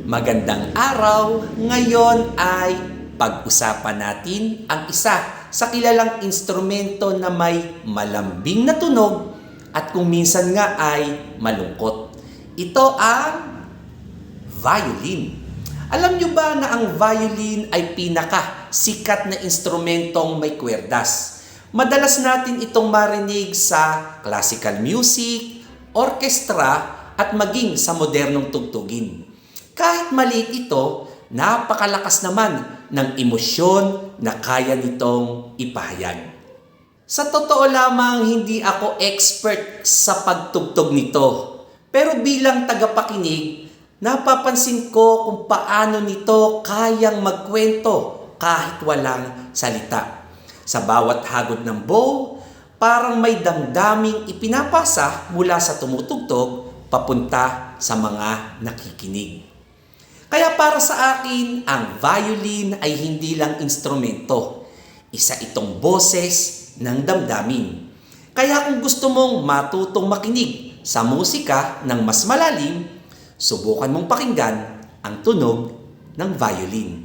Magandang araw! Ngayon ay pag-usapan natin ang isa sa kilalang instrumento na may malambing na tunog at kung minsan nga ay malungkot. Ito ang violin. Alam nyo ba na ang violin ay pinaka-sikat na instrumentong may kwerdas? Madalas natin itong marinig sa classical music, orkestra at maging sa modernong tugtugin. Kahit maliit ito, napakalakas naman ng emosyon na kaya nitong ipahayag. Sa totoo lamang, hindi ako expert sa pagtugtog nito. Pero bilang tagapakinig, napapansin ko kung paano nito kayang magkwento kahit walang salita. Sa bawat hagod ng bow, parang may damdaming ipinapasa mula sa tumutugtog papunta sa mga nakikinig. Kaya para sa akin, ang violin ay hindi lang instrumento. Isa itong boses ng damdamin. Kaya kung gusto mong matutong makinig sa musika ng mas malalim, subukan mong pakinggan ang tunog ng violin.